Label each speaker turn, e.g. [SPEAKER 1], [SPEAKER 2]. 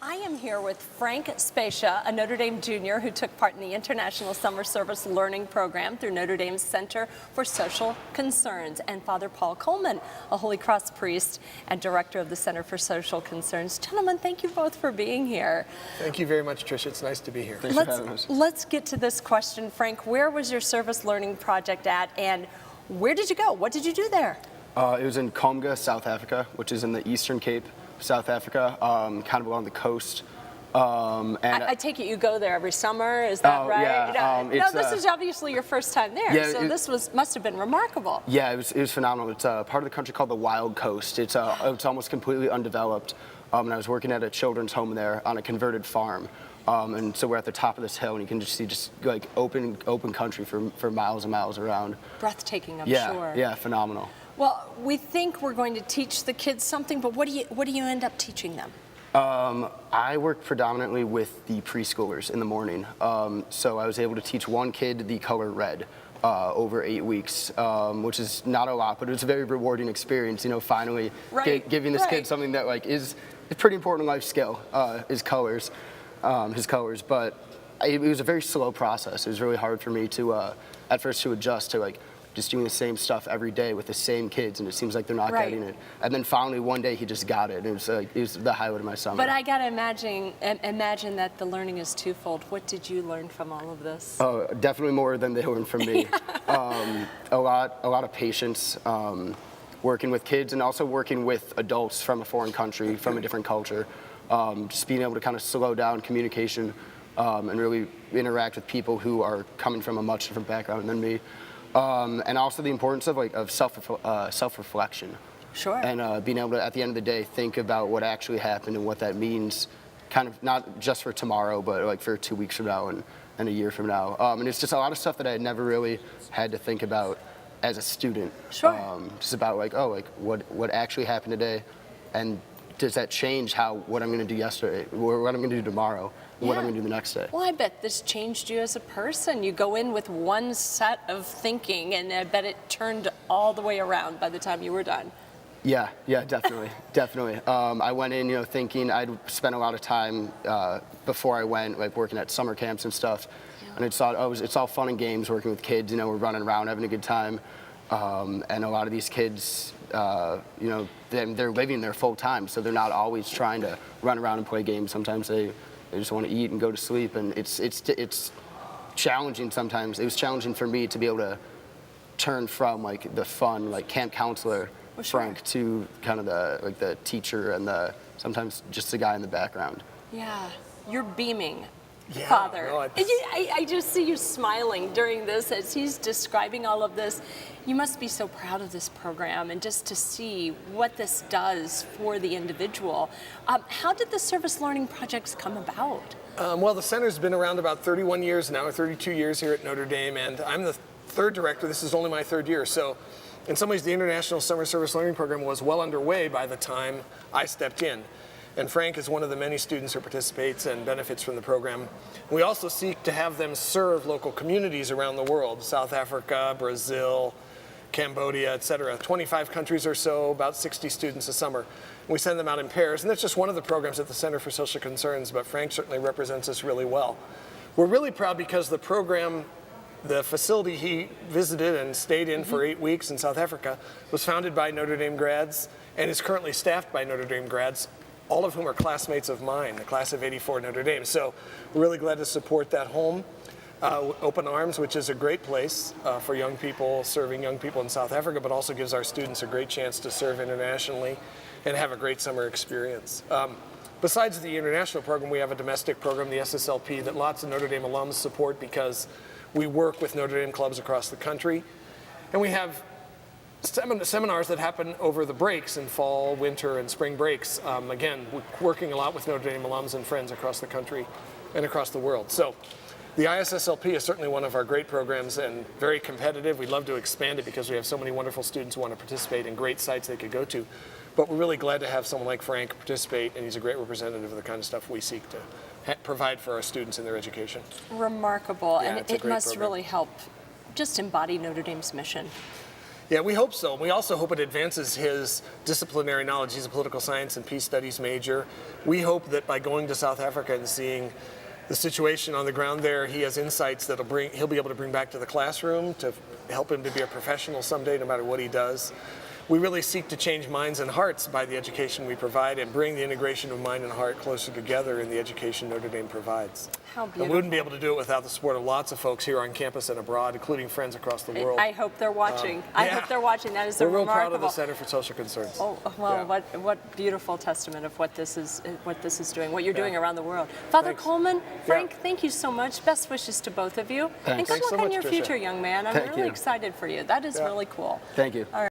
[SPEAKER 1] I am here with Frank Spesia, a Notre Dame junior who took part in the International Summer Service Learning Program through Notre Dame's Center for Social Concerns, and Father Paul Kollman, a Holy Cross priest and director of the Center for Social Concerns. Gentlemen, thank you both for being here.
[SPEAKER 2] Thanks very much, Tricia. It's nice to be here.
[SPEAKER 3] Thanks for having us.
[SPEAKER 1] Let's get to this question. Frank, where was your service learning project at, and where did you go? What did you do there?
[SPEAKER 3] It was in Kollman, South Africa, which is in the Eastern Cape, South Africa, kind of along the coast.
[SPEAKER 1] I take it you go there every summer, is that right?
[SPEAKER 3] Yeah,
[SPEAKER 1] no, this is obviously your first time there,
[SPEAKER 3] yeah,
[SPEAKER 1] so this must have been remarkable.
[SPEAKER 3] Yeah, it was phenomenal. It's a part of the country called the Wild Coast. It's almost completely undeveloped, and I was working at a children's home there on a converted farm. And so we're at the top of this hill, and you can just see like open country for miles and miles around.
[SPEAKER 1] Breathtaking, I'm sure.
[SPEAKER 3] Yeah, phenomenal.
[SPEAKER 1] Well, we think we're going to teach the kids something, but what do you end up teaching them?
[SPEAKER 3] I work predominantly with the preschoolers in the morning. So I was able to teach one kid the color red over 8 weeks, which is not a lot, but it was a very rewarding experience. You know, finally giving this kid something that like is a pretty important life skill, his colors. But it was a very slow process. It was really hard for me to at first to adjust to like just doing the same stuff every day with the same kids, and it seems like they're not getting it. And then finally one day he just got it. It was the highlight of my summer.
[SPEAKER 1] But I gotta imagine that the learning is twofold. What did you learn from all of this?
[SPEAKER 3] Oh, definitely more than they learned from me. A lot of patience, working with kids, and also working with adults from a foreign country, from a different culture. Just being able to kind of slow down communication and really interact with people who are coming from a much different background than me. And also the importance of self-reflection.
[SPEAKER 1] Sure.
[SPEAKER 3] And being able to, at the end of the day, think about what actually happened and what that means, kind of not just for tomorrow, but like for 2 weeks from now and a year from now. And it's just a lot of stuff that I had never really had to think about as a student.
[SPEAKER 1] Sure.
[SPEAKER 3] Just about what actually happened today, and does that change what I'm going to do yesterday, or what I'm going to do tomorrow, and what I'm going to do the next day?
[SPEAKER 1] Well, I bet this changed you as a person. You go in with one set of thinking, and I bet it turned all the way around by the time you were done.
[SPEAKER 3] Yeah, definitely, definitely. I went in, thinking I'd spent a lot of time before I went, like working at summer camps and stuff, and I thought, it's all fun and games working with kids. We're running around having a good time, and a lot of these kids, they're living there full time, so they're not always trying to run around and play games. Sometimes they just want to eat and go to sleep, and it's challenging sometimes. It was challenging for me to be able to turn from like the fun, like camp counselor Frank to kind of the teacher and sometimes just the guy in the background.
[SPEAKER 1] Yeah, you're beaming.
[SPEAKER 2] Yeah,
[SPEAKER 1] Father.
[SPEAKER 2] no,
[SPEAKER 1] I just see you smiling during this as he's describing all of this. You must be so proud of this program, and just to see what this does for the individual. How did the service learning projects come about?
[SPEAKER 2] Well, the center's been around about 31 years now, or 32 years here at Notre Dame, and I'm the third director. This is only my third year, so in some ways the International Summer Service Learning Program was well underway by the time I stepped in. And Frank is one of the many students who participates and benefits from the program. We also seek to have them serve local communities around the world: South Africa, Brazil, Cambodia, etc. 25 countries or so, about 60 students a summer. We send them out in pairs, and that's just one of the programs at the Center for Social Concerns, but Frank certainly represents us really well. We're really proud because the program, the facility he visited and stayed in for 8 weeks in South Africa, was founded by Notre Dame grads and is currently staffed by Notre Dame grads, all of whom are classmates of mine, the class of '84 Notre Dame. So we're really glad to support that home. Open Arms, which is a great place for young people, serving young people in South Africa, but also gives our students a great chance to serve internationally and have a great summer experience. Besides the international program, we have a domestic program, the SSLP, that lots of Notre Dame alums support because we work with Notre Dame clubs across the country. And we have seminars that happen over the breaks in fall, winter, and spring breaks. Again, we're working a lot with Notre Dame alums and friends across the country and across the world. So the ISSLP is certainly one of our great programs and very competitive. We'd love to expand it because we have so many wonderful students who want to participate and great sites they could go to. But we're really glad to have someone like Frank participate, and he's a great representative of the kind of stuff we seek to provide for our students in their education.
[SPEAKER 1] Remarkable,
[SPEAKER 2] Yeah,
[SPEAKER 1] and it must
[SPEAKER 2] program.
[SPEAKER 1] really help just embody Notre Dame's mission.
[SPEAKER 2] Yeah, we hope so. We also hope it advances his disciplinary knowledge. He's a political science and peace studies major. We hope that by going to South Africa and seeing the situation on the ground there, he has insights that he'll be able to bring back to the classroom to help him to be a professional someday, no matter what he does. We really seek to change minds and hearts by the education we provide and bring the integration of mind and heart closer together in the education Notre Dame provides.
[SPEAKER 1] How beautiful.
[SPEAKER 2] And we wouldn't be able to do it without the support of lots of folks here on campus and abroad, including friends across the world.
[SPEAKER 1] I hope they're watching. I hope they're watching. That is a
[SPEAKER 2] We're real
[SPEAKER 1] remarkable.
[SPEAKER 2] proud of the Center for Social Concerns.
[SPEAKER 1] Oh, well,
[SPEAKER 2] Yeah.
[SPEAKER 1] what beautiful testament of what this is doing, what you're doing around the world. Father
[SPEAKER 2] Thanks.
[SPEAKER 1] Kollman, Frank,
[SPEAKER 2] Yeah.
[SPEAKER 1] thank you so much. Best wishes to both of you.
[SPEAKER 3] Thanks.
[SPEAKER 1] And good
[SPEAKER 2] Thanks
[SPEAKER 1] luck
[SPEAKER 2] so
[SPEAKER 1] on
[SPEAKER 2] much,
[SPEAKER 1] your
[SPEAKER 2] Tricia.
[SPEAKER 1] future, young man. I'm
[SPEAKER 3] Thank
[SPEAKER 1] really
[SPEAKER 3] you.
[SPEAKER 1] excited for you. That is
[SPEAKER 2] Yeah.
[SPEAKER 1] really cool.
[SPEAKER 3] Thank you.
[SPEAKER 1] All right.